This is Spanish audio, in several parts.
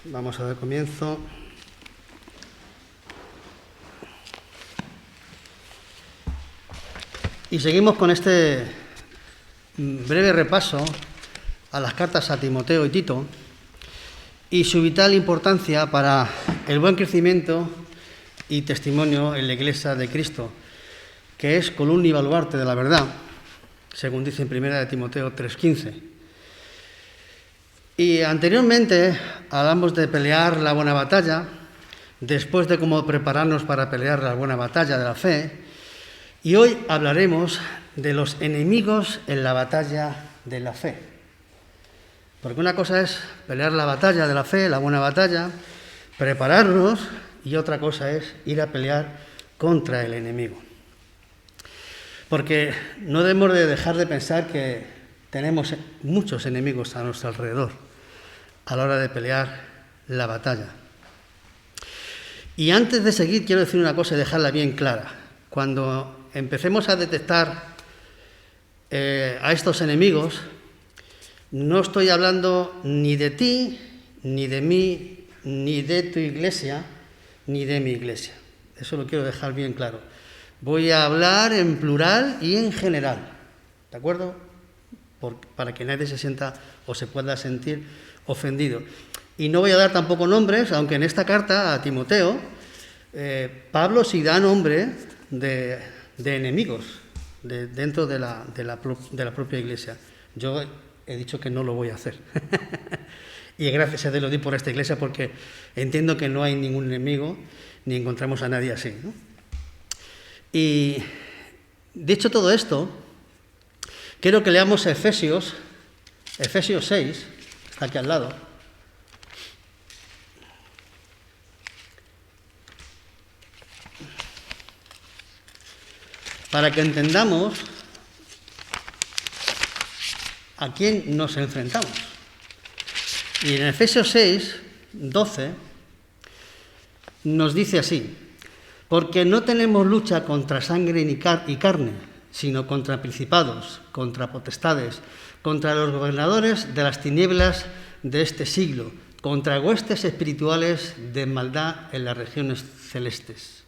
Vamos a dar comienzo. Y seguimos con este breve repaso a las cartas a Timoteo y Tito y su vital importancia para el buen crecimiento y testimonio en la Iglesia de Cristo, que es columna y baluarte de la verdad, según dice en 1 de Timoteo 3:15. Y anteriormente hablamos de pelear la buena batalla, después de cómo prepararnos para pelear la buena batalla de la fe, y hoy hablaremos de los enemigos en la batalla de la fe. Porque una cosa es pelear la batalla de la fe, la buena batalla, prepararnos, y otra cosa es ir a pelear contra el enemigo. Porque no debemos de dejar de pensar que tenemos muchos enemigos a nuestro alrededor a la hora de pelear la batalla. Y antes de seguir, quiero decir una cosa y dejarla bien clara. Cuando empecemos a detectar a estos enemigos, no estoy hablando ni de ti, ni de mí, ni de tu iglesia, ni de mi iglesia. Eso lo quiero dejar bien claro. Voy a hablar en plural y en general, ¿de acuerdo? Para que nadie se sienta o se pueda sentir ofendido. Y no voy a dar tampoco nombres, aunque en esta carta a Timoteo, Pablo sí da nombre de enemigos dentro de la propia iglesia. Yo he dicho que no lo voy a hacer. Y gracias a Dios lo di por esta iglesia porque entiendo que no hay ningún enemigo ni encontramos a nadie así, ¿no? Y dicho todo esto, quiero que leamos Efesios 6, está aquí al lado. Para que entendamos a quién nos enfrentamos. Y en Efesios 6, 12, nos dice así: porque no tenemos lucha contra sangre y carne, sino contra principados, contra potestades, contra los gobernadores de las tinieblas de este siglo, contra huestes espirituales de maldad en las regiones celestes.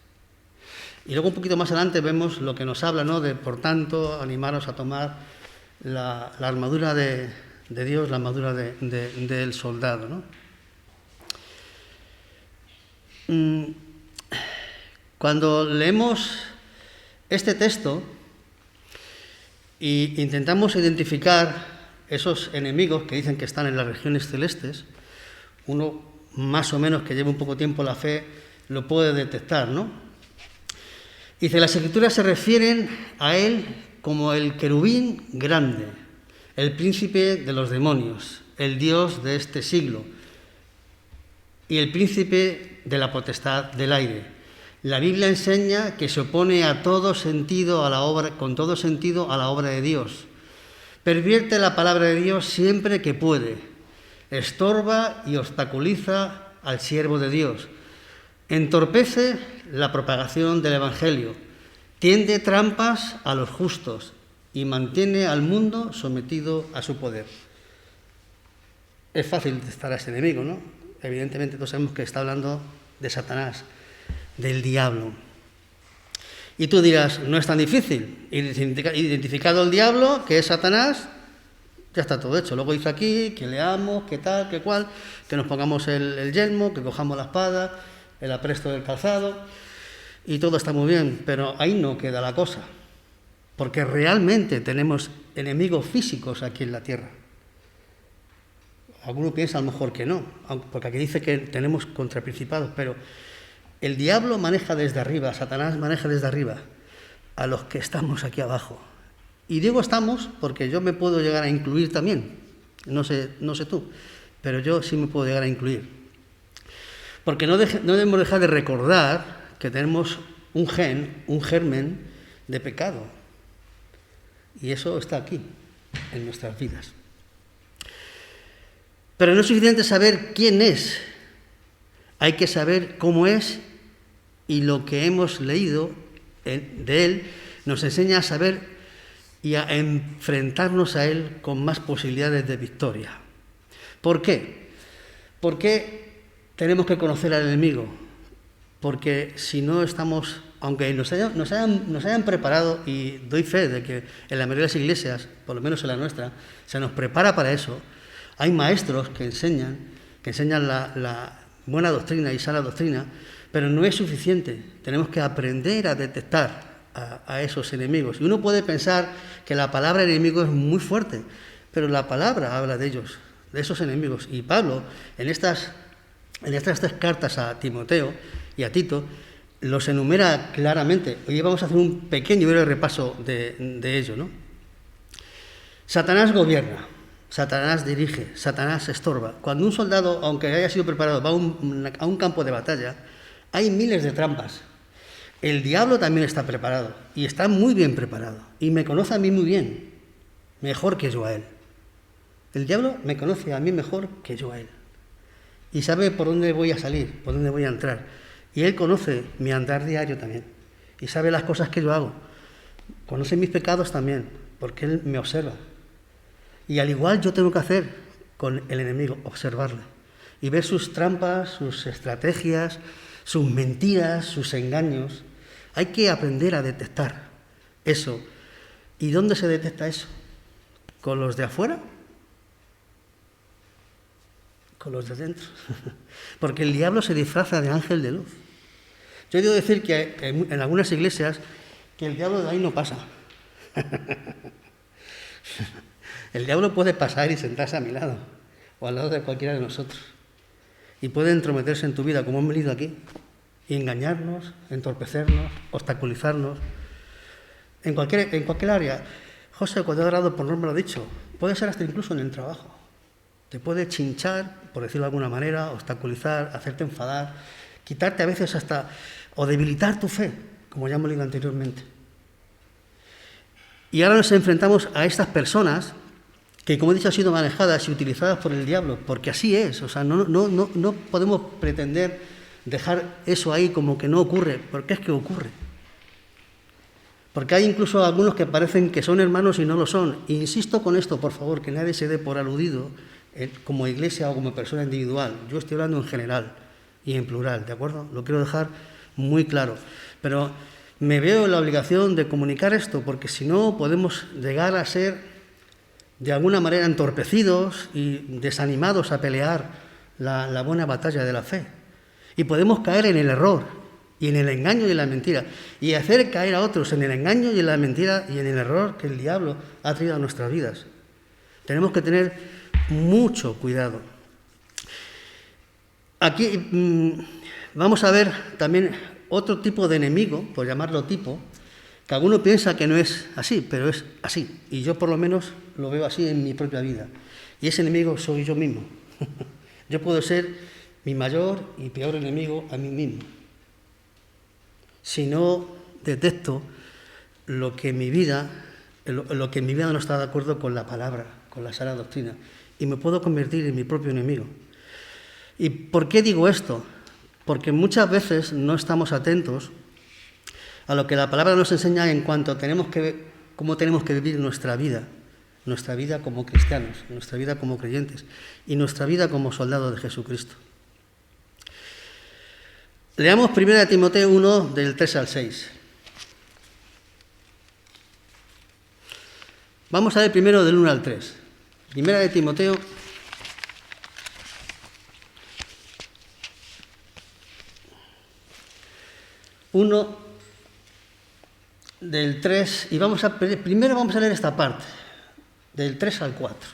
Y luego un poquito más adelante vemos lo que nos habla, ¿no? De, por tanto, animaros a tomar la armadura de Dios, la armadura del soldado, ¿no? Cuando leemos este texto e intentamos identificar esos enemigos que dicen que están en las regiones celestes, uno más o menos que lleva un poco tiempo la fe lo puede detectar, ¿no? Dice, las Escrituras se refieren a él como el querubín grande, el príncipe de los demonios, el Dios de este siglo y el príncipe de la potestad del aire. La Biblia enseña que se opone a todo sentido a la obra, con todo sentido a la obra de Dios. Pervierte la palabra de Dios siempre que puede. Estorba y obstaculiza al siervo de Dios. Entorpece la propagación del Evangelio. Tiende trampas a los justos y mantiene al mundo sometido a su poder. Es fácil detectar a este enemigo, ¿no? Evidentemente todos sabemos que está hablando de Satanás, del diablo. Y tú dirás, no es tan difícil. Identificado el diablo, que es Satanás, ya está todo hecho. Luego dice aquí que leamos, que tal, que cual, que nos pongamos el yelmo, que cojamos la espada, el apresto del calzado, y todo está muy bien, pero ahí no queda la cosa. Porque realmente tenemos enemigos físicos aquí en la tierra. Alguno piensa a lo mejor que no, porque aquí dice que tenemos contraprincipados, pero el diablo maneja desde arriba, Satanás maneja desde arriba a los que estamos aquí abajo. Y digo estamos porque yo me puedo llegar a incluir también, no sé tú, pero yo sí me puedo llegar a incluir. Porque no debemos dejar de recordar que tenemos un germen de pecado. Y eso está aquí, en nuestras vidas. Pero no es suficiente saber quién es. Hay que saber cómo es, y lo que hemos leído de él nos enseña a saber y a enfrentarnos a él con más posibilidades de victoria. ¿Por qué? Porque tenemos que conocer al enemigo, porque si no estamos, aunque nos hayan preparado, y doy fe de que en la mayoría de las iglesias, por lo menos en la nuestra, se nos prepara para eso. Hay maestros que enseñan la buena doctrina y sana doctrina, pero no es suficiente. Tenemos que aprender a detectar a esos enemigos. Y uno puede pensar que la palabra enemigo es muy fuerte, pero la palabra habla de ellos, de esos enemigos. Y Pablo, en estas tres cartas a Timoteo y a Tito, los enumera claramente. Hoy vamos a hacer un pequeño y breve repaso de ello, ¿no? Satanás gobierna, Satanás dirige, Satanás estorba. Cuando un soldado, aunque haya sido preparado, va a un campo de batalla, hay miles de trampas. El diablo también está preparado, y está muy bien preparado, y me conoce a mí muy bien, mejor que yo a él. El diablo me conoce a mí mejor que yo a él, y sabe por dónde voy a salir, por dónde voy a entrar, y él conoce mi andar diario también, y sabe las cosas que yo hago, conoce mis pecados también, porque él me observa. Y al igual yo tengo que hacer con el enemigo, observarle, y ver sus trampas, sus estrategias, sus mentiras, sus engaños. Hay que aprender a detectar eso. ¿Y dónde se detecta eso? ¿Con los de afuera? ¿Con los de dentro? Porque el diablo se disfraza de ángel de luz. Yo he oído decir que en algunas iglesias que el diablo de ahí no pasa. El diablo puede pasar y sentarse a mi lado, o al lado de cualquiera de nosotros. Y puede entrometerse en tu vida, como hemos leído aquí, y engañarnos, entorpecernos, obstaculizarnos. En cualquier área. José, cuando ha orado por norma, lo ha dicho, puede ser hasta incluso en el trabajo. Te puede chinchar, por decirlo de alguna manera, obstaculizar, hacerte enfadar, quitarte a veces hasta, o debilitar tu fe, como ya hemos leído anteriormente. Y ahora nos enfrentamos a estas personas que, como he dicho, han sido manejadas y utilizadas por el diablo, porque así es. O sea, no podemos pretender dejar eso ahí como que no ocurre, porque es que ocurre. Porque hay incluso algunos que parecen que son hermanos y no lo son. E insisto con esto, por favor, que nadie se dé por aludido como iglesia o como persona individual. Yo estoy hablando en general y en plural, ¿de acuerdo? Lo quiero dejar muy claro. Pero me veo en la obligación de comunicar esto, porque si no podemos llegar a ser de alguna manera entorpecidos y desanimados a pelear la buena batalla de la fe. Y podemos caer en el error y en el engaño y en la mentira, y hacer caer a otros en el engaño y en la mentira y en el error que el diablo ha traído a nuestras vidas. Tenemos que tener mucho cuidado. Aquí vamos a ver también otro tipo de enemigo, por llamarlo tipo, que alguno piensa que no es así, pero es así. Y yo por lo menos lo veo así en mi propia vida. Y ese enemigo soy yo mismo. Yo puedo ser mi mayor y peor enemigo a mí mismo. Si no detecto lo que en mi vida no está de acuerdo con la palabra, con la sana doctrina. Y me puedo convertir en mi propio enemigo. ¿Y por qué digo esto? Porque muchas veces no estamos atentos a lo que la palabra nos enseña en cuanto a cómo tenemos que vivir nuestra vida como cristianos, nuestra vida como creyentes y nuestra vida como soldados de Jesucristo. Leamos 1 Timoteo 1, del 3 al 6. Vamos a ver primero del 1 al 3. 1 Timoteo 1, del 3, y primero vamos a leer esta parte, del 3 al 4.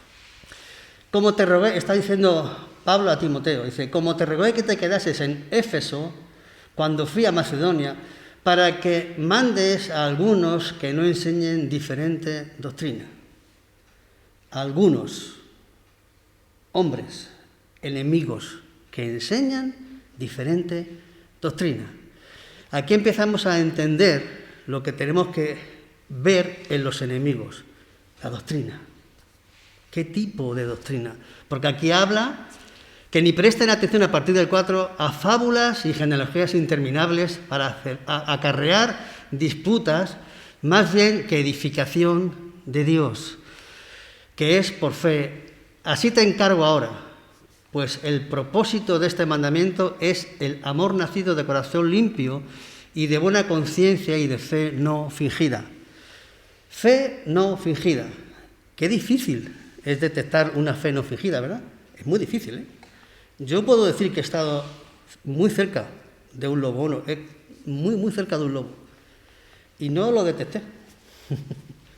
Como te rogué, está diciendo Pablo a Timoteo, dice, como te rogué que te quedases en Éfeso cuando fui a Macedonia, para que mandes a algunos que no enseñen diferente doctrina. A algunos hombres, enemigos, que enseñan diferente doctrina. Aquí empezamos a entender lo que tenemos que ver en los enemigos, la doctrina. ¿Qué tipo de doctrina? Porque aquí habla que ni presten atención a partir del 4 a fábulas y genealogías interminables para acarrear disputas, más bien que edificación de Dios, que es por fe. Así te encargo ahora, Pues el propósito de este mandamiento es el amor nacido de corazón limpio y de buena conciencia y de fe no fingida. Fe no fingida. Qué difícil es detectar una fe no fingida, ¿verdad? Es muy difícil, ¿eh? Yo puedo decir que he estado muy cerca de un lobo, muy cerca de un lobo, y no lo detecté.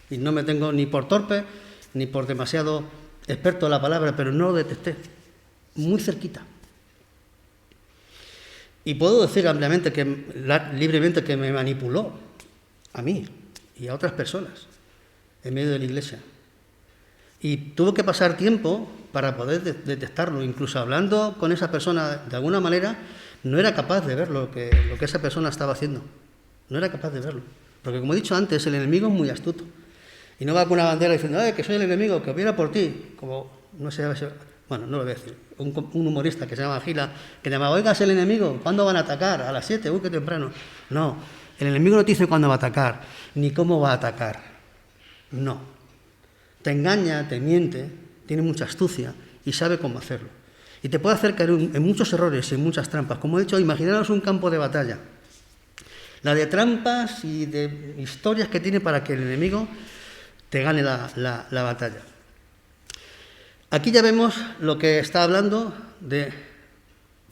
Y no me tengo ni por torpe, ni por demasiado experto en la palabra, pero no lo detecté. Muy cerquita. Y puedo decir ampliamente, libremente, que me manipuló a mí y a otras personas en medio de la iglesia. Y tuvo que pasar tiempo para poder detectarlo. Incluso hablando con esa persona, de alguna manera, no era capaz de ver lo que esa persona estaba haciendo. No era capaz de verlo. Porque, como he dicho antes, el enemigo es muy astuto. Y no va con una bandera diciendo, que soy el enemigo, que viene por ti. Como, no sé, bueno, no lo voy a decir. Un humorista que se llama Gila, que llamaba, oigas, el enemigo, ¿cuándo van a atacar? A las 7, qué temprano. No, el enemigo no te dice cuándo va a atacar, ni cómo va a atacar. No. Te engaña, te miente, tiene mucha astucia y sabe cómo hacerlo. Y te puede hacer caer en muchos errores y en muchas trampas. Como he dicho, imaginaros un campo de batalla. La de trampas y de historias que tiene para que el enemigo te gane la batalla. Aquí ya vemos lo que está hablando de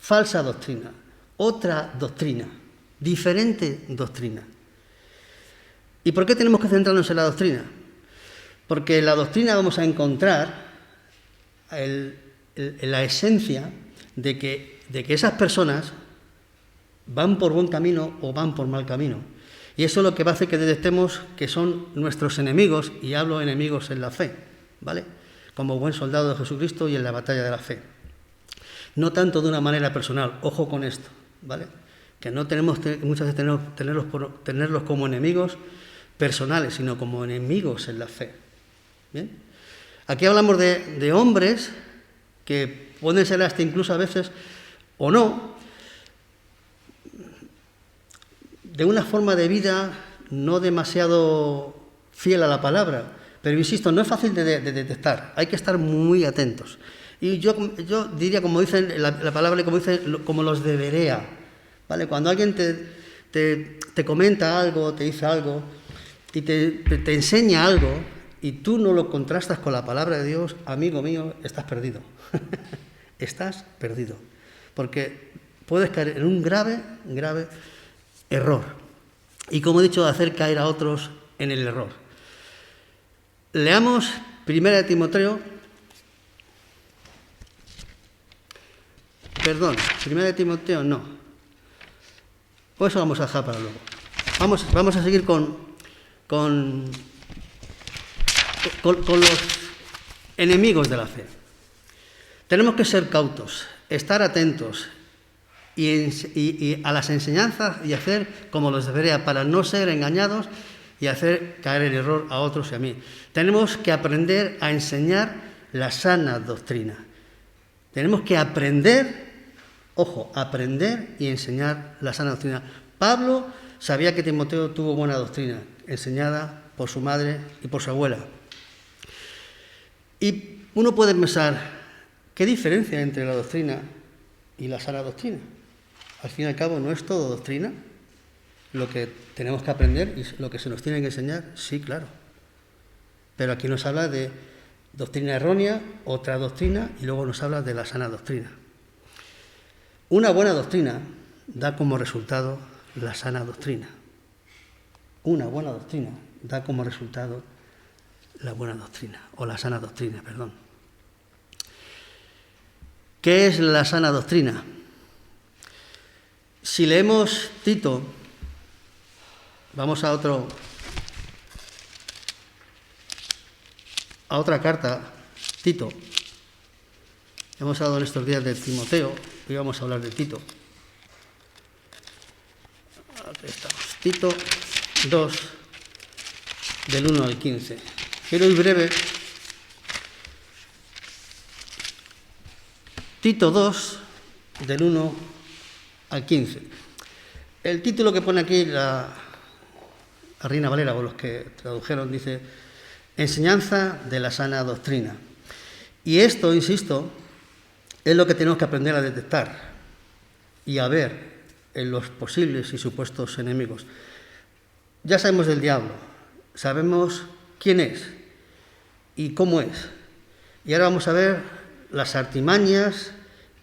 falsa doctrina, otra doctrina, diferente doctrina. ¿Y por qué tenemos que centrarnos en la doctrina? Porque en la doctrina vamos a encontrar la esencia de que esas personas van por buen camino o van por mal camino. Y eso es lo que va a hacer que detectemos que son nuestros enemigos, y hablo enemigos en la fe, ¿vale? Como buen soldado de Jesucristo y en la batalla de la fe. No tanto de una manera personal, ojo con esto, ¿vale? Que no tenemos muchas veces tenerlos como enemigos personales, sino como enemigos en la fe. ¿Bien? Aquí hablamos de hombres que pueden ser hasta incluso a veces, o no, de una forma de vida no demasiado fiel a la palabra, pero insisto, no es fácil de detectar, hay que estar muy atentos. Y yo diría, como dicen la palabra, como los de Berea, ¿vale? Cuando alguien te comenta algo, te dice algo, y te enseña algo, y tú no lo contrastas con la palabra de Dios, amigo mío, estás perdido. Estás perdido. Porque puedes caer en un grave error. Y como he dicho, hacer caer a otros en el error. Leamos 1 Timoteo. Perdón, 1 Timoteo no. Pues eso vamos a dejar para luego. Vamos a seguir con los enemigos de la fe. Tenemos que ser cautos, estar atentos y a las enseñanzas y hacer como los debería, para no ser engañados y hacer caer en error a otros y a mí. Tenemos que aprender a enseñar la sana doctrina. Tenemos que aprender y enseñar la sana doctrina. Pablo sabía que Timoteo tuvo buena doctrina, enseñada por su madre y por su abuela. Y uno puede pensar, ¿qué diferencia entre la doctrina y la sana doctrina? Al fin y al cabo, ¿no es todo doctrina lo que tenemos que aprender y lo que se nos tiene que enseñar? Sí, claro. Pero aquí nos habla de doctrina errónea, otra doctrina, y luego nos habla de la sana doctrina. Una buena doctrina da como resultado la sana doctrina. Una buena doctrina da como resultado la buena doctrina, o la sana doctrina, perdón. ¿Qué es la sana doctrina? Si leemos Tito, vamos a otra carta, Tito. Hemos hablado en estos días de Timoteo, hoy vamos a hablar de Tito. Aquí estamos. Tito 2, del 1 al 15. Quiero ir breve. Tito 2, del 1 al 15. El título que pone aquí la Reina Valera, o los que tradujeron, dice Enseñanza de la sana doctrina. Y esto, insisto, es lo que tenemos que aprender a detectar y a ver en los posibles y supuestos enemigos. Ya sabemos del diablo, sabemos quién es y cómo es. Y ahora vamos a ver las artimañas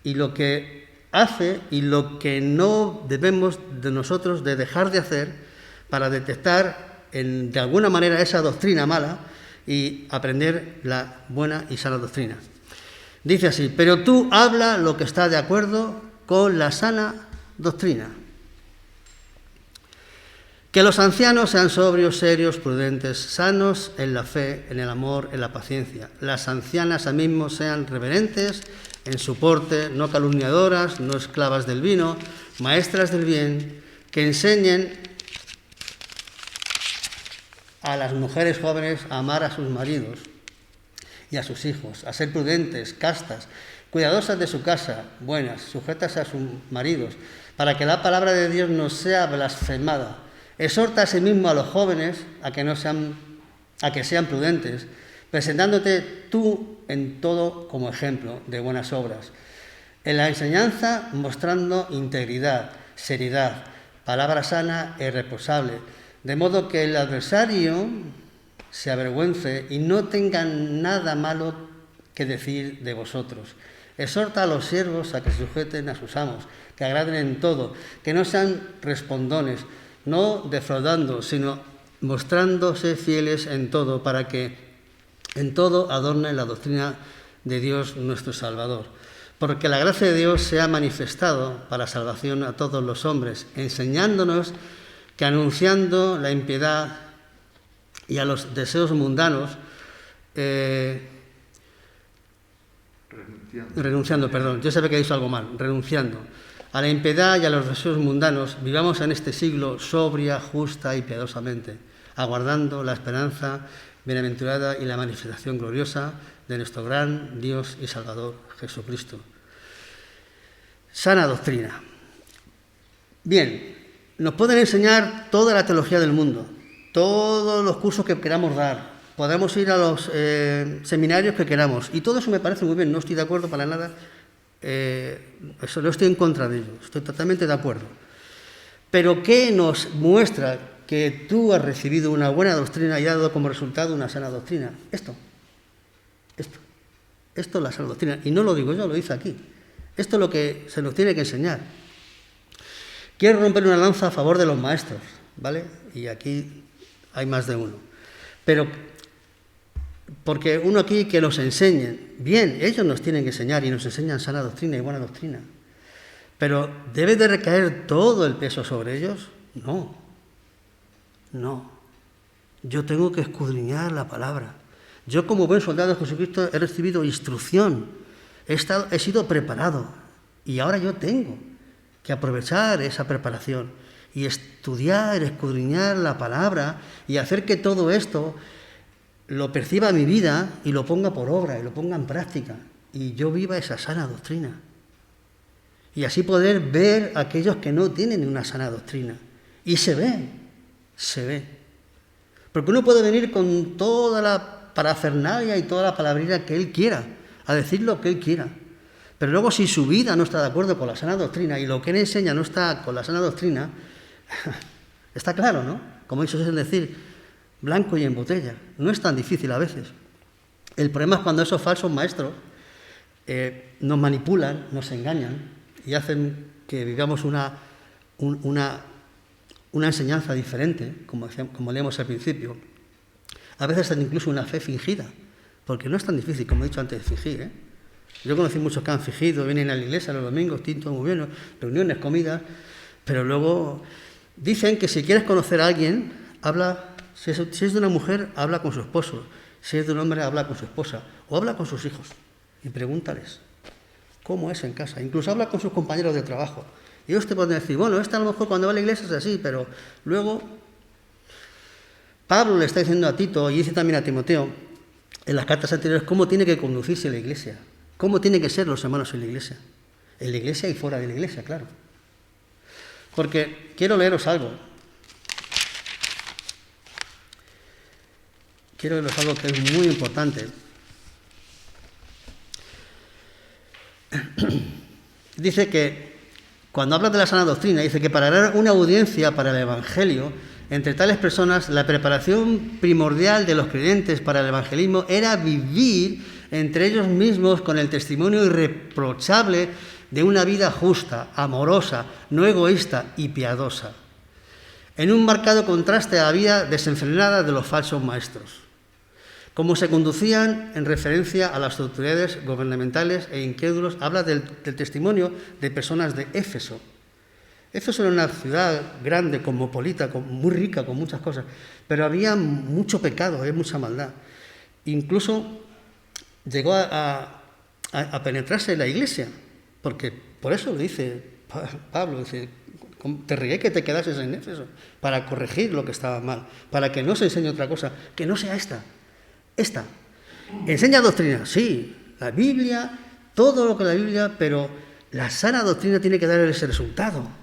y lo que hace y lo que no debemos de nosotros de dejar de hacer para detectar de alguna manera esa doctrina mala y aprender la buena y sana doctrina. Dice así: pero tú habla lo que está de acuerdo con la sana doctrina. Que los ancianos sean sobrios, serios, prudentes, sanos en la fe, en el amor, en la paciencia. Las ancianas asimismo sean reverentes en su porte, no calumniadoras, no esclavas del vino, maestras del bien, que enseñen a las mujeres jóvenes a amar a sus maridos y a sus hijos, a ser prudentes, castas, cuidadosas de su casa, buenas, sujetas a sus maridos, para que la palabra de Dios no sea blasfemada. Exhorta asimismo a los jóvenes a que sean prudentes, presentándote tú en todo como ejemplo de buenas obras. En la enseñanza mostrando integridad, seriedad, palabra sana e irreprochable, de modo que el adversario se avergüence y no tenga nada malo que decir de vosotros. Exhorta a los siervos a que se sujeten a sus amos, que agraden en todo, que no sean respondones, no defraudando, sino mostrándose fieles en todo, para que en todo adornen la doctrina de Dios nuestro Salvador. Porque la gracia de Dios se ha manifestado para salvación a todos los hombres, enseñándonos que anunciando la impiedad y a los deseos mundanos, yo sabía que he dicho algo mal, renunciando a la impiedad y a los deseos mundanos, vivamos en este siglo sobria, justa y piadosamente, aguardando la esperanza bienaventurada y la manifestación gloriosa de nuestro gran Dios y Salvador Jesucristo. Sana doctrina. Bien, nos pueden enseñar toda la teología del mundo, todos los cursos que queramos dar, podemos ir a los seminarios que queramos, y todo eso me parece muy bien, no estoy de acuerdo para nada. Eso no estoy en contra de ello, estoy totalmente de acuerdo. Pero ¿qué nos muestra que tú has recibido una buena doctrina y ha dado como resultado una sana doctrina? Esto es la sana doctrina, y no lo digo yo, lo dice aquí. Esto es lo que se nos tiene que enseñar. Quiero romper una lanza a favor de los maestros, ¿vale? Y aquí hay más de uno. Pero porque uno aquí que nos enseñen, bien, ellos nos tienen que enseñar y nos enseñan sana doctrina y buena doctrina. Pero ¿debe de recaer todo el peso sobre ellos? No. Yo tengo que escudriñar la palabra. Yo, como buen soldado de Jesucristo, he recibido instrucción, he sido preparado, y ahora yo tengo que aprovechar esa preparación y estudiar, escudriñar la palabra y hacer que todo esto lo perciba mi vida y lo ponga por obra y lo ponga en práctica, y yo viva esa sana doctrina. Y así poder ver a aquellos que no tienen una sana doctrina. Y se ve. Porque uno puede venir con toda la parafernalia y toda la palabrina que él quiera, a decir lo que él quiera. Pero luego, si su vida no está de acuerdo con la sana doctrina y lo que él enseña no está con la sana doctrina, está claro, ¿no? Como eso es decir, blanco y en botella. No es tan difícil a veces. El problema es cuando esos falsos maestros nos manipulan, nos engañan y hacen que vivamos una enseñanza diferente, como leemos al principio. A veces incluso una fe fingida, porque no es tan difícil, como he dicho antes, de fingir, ¿eh? Yo conocí muchos que han fingido, vienen a la iglesia los domingos, tinto muy bien, reuniones, comidas, pero luego dicen que si quieres conocer a alguien, habla, si es de una mujer, habla con su esposo, si es de un hombre, habla con su esposa, o habla con sus hijos, y pregúntales cómo es en casa, incluso habla con sus compañeros de trabajo. Y ellos te pueden decir, bueno, a lo mejor cuando va a la iglesia es así, pero luego Pablo le está diciendo a Tito, y dice también a Timoteo, en las cartas anteriores, cómo tiene que conducirse la iglesia, cómo tienen que ser los hermanos en la iglesia y fuera de la iglesia, claro. Porque quiero leeros algo. Quiero leeros algo que es muy importante. Dice que, cuando habla de la sana doctrina, dice que para dar una audiencia para el Evangelio, entre tales personas, la preparación primordial de los creyentes para el evangelismo era vivir entre ellos mismos con el testimonio irreprochable de una vida justa, amorosa, no egoísta y piadosa, en un marcado contraste a la vida desenfrenada de los falsos maestros, como se conducían en referencia a las autoridades gubernamentales e incrédulos. Habla del testimonio de personas de Éfeso. Éfeso era una ciudad grande, cosmopolita, muy rica, con muchas cosas, pero había mucho pecado, había mucha maldad. Incluso llegó a penetrarse en la iglesia, porque por eso lo dice Pablo, dice, te rogué que te quedases en Éfeso, para corregir lo que estaba mal, para que no se enseñe otra cosa, que no sea esta. Enseña doctrina, sí, la Biblia, todo lo que la Biblia, pero la sana doctrina tiene que dar ese resultado.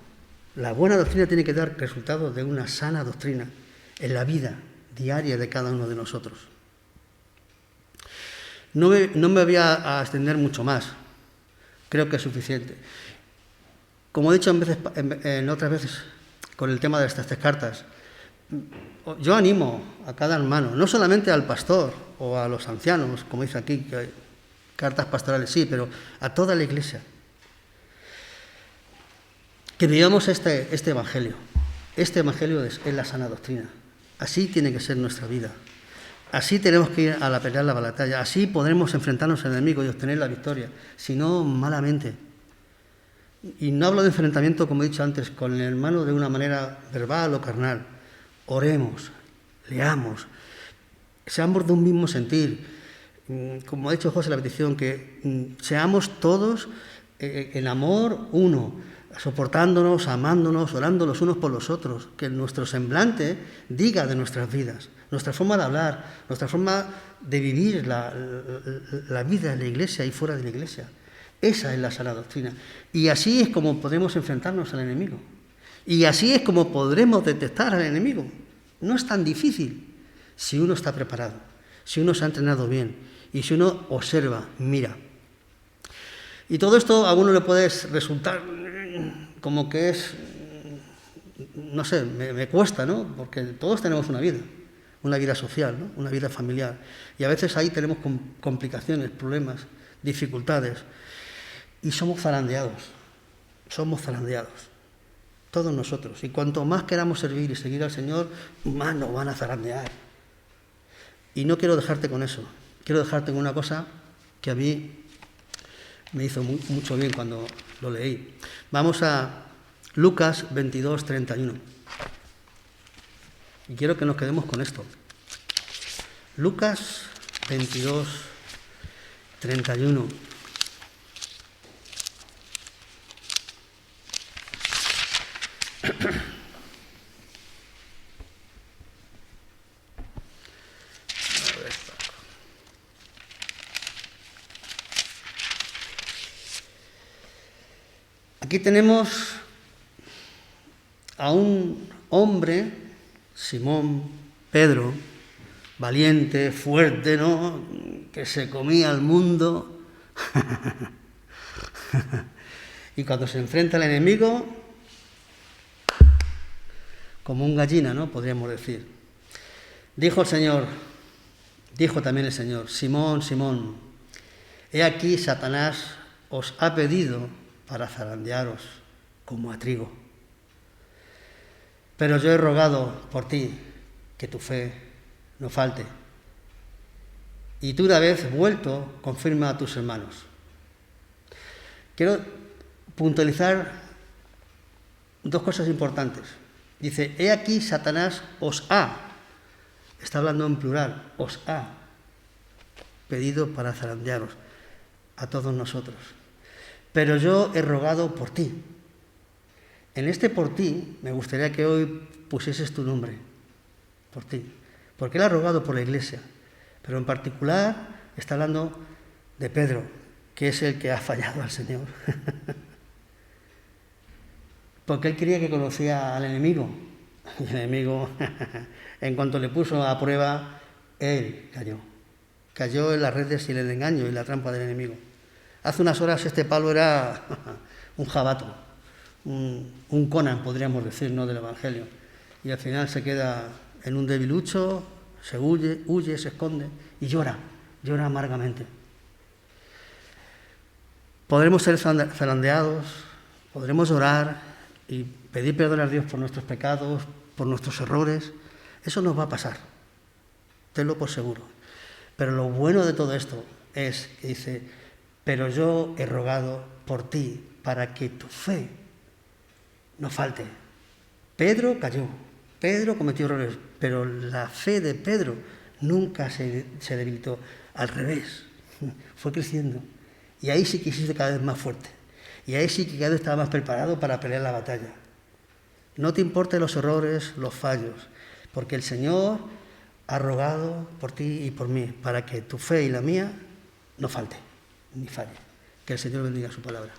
La buena doctrina tiene que dar resultados de una sana doctrina en la vida diaria de cada uno de nosotros. No me voy a extender mucho más, creo que es suficiente. Como he dicho en otras veces con el tema de estas 3 cartas, yo animo a cada hermano, no solamente al pastor o a los ancianos, como dice aquí, que hay cartas pastorales sí, pero a toda la iglesia, que vivamos este evangelio. Este evangelio es la sana doctrina. Así tiene que ser nuestra vida. Así tenemos que ir a pelear la batalla. Así podremos enfrentarnos al enemigo y obtener la victoria. Si no, malamente. Y no hablo de enfrentamiento, como he dicho antes, con el hermano de una manera verbal o carnal. Oremos, leamos, seamos de un mismo sentir. Como ha dicho José en la petición, que seamos todos en amor uno, soportándonos, amándonos, orando los unos por los otros, que nuestro semblante diga de nuestras vidas, nuestra forma de hablar, nuestra forma de vivir la vida en la iglesia y fuera de la iglesia. Esa es la sana doctrina. Y así es como podemos enfrentarnos al enemigo. Y así es como podremos detectar al enemigo. No es tan difícil si uno está preparado, si uno se ha entrenado bien y si uno observa, mira. Y todo esto a uno le puede resultar como que es, no sé, me cuesta, ¿no? Porque todos tenemos una vida social, ¿no? Una vida familiar. Y a veces ahí tenemos complicaciones, problemas, dificultades. Y somos zarandeados, todos nosotros. Y cuanto más queramos servir y seguir al Señor, más nos van a zarandear. Y no quiero dejarte con eso, quiero dejarte con una cosa que a mí me hizo mucho bien cuando lo leí. Vamos a Lucas 22, 31. Y quiero que nos quedemos con esto. Lucas 22, 31. Aquí tenemos a un hombre, Simón Pedro, valiente, fuerte, ¿no?, que se comía al mundo. Y cuando se enfrenta al enemigo, como un gallina, ¿no?, podríamos decir. Dijo también el Señor, Simón, Simón, he aquí Satanás os ha pedido para zarandearos como a trigo. Pero yo he rogado por ti que tu fe no falte. Y tú, una vez vuelto, confirma a tus hermanos. Quiero puntualizar 2 cosas importantes. Dice, he aquí Satanás os ha, está hablando en plural, os ha pedido para zarandearos a todos nosotros. Pero yo he rogado por ti. En este por ti, me gustaría que hoy pusieses tu nombre, por ti. Porque él ha rogado por la iglesia. Pero en particular está hablando de Pedro, que es el que ha fallado al Señor. Porque él creía que conocía al enemigo. Y el enemigo, en cuanto le puso a prueba, él cayó. Cayó en las redes y en el engaño y la trampa del enemigo. Hace unas horas este Pablo era un jabato, un Conan, podríamos decir, ¿no?, del Evangelio. Y al final se queda en un debilucho, se huye, se esconde y llora amargamente. Podremos ser zarandeados, podremos orar y pedir perdón a Dios por nuestros pecados, por nuestros errores. Eso nos va a pasar, tenlo por seguro. Pero lo bueno de todo esto es que dice, pero yo he rogado por ti para que tu fe no falte. Pedro cayó, Pedro cometió errores, pero la fe de Pedro nunca se debilitó, al revés, fue creciendo. Y ahí sí que hiciste cada vez más fuerte. Y ahí sí que cada vez estaba más preparado para pelear la batalla. No te importen los errores, los fallos, porque el Señor ha rogado por ti y por mí, para que tu fe y la mía no falte, ni falle. Que el Señor bendiga su palabra.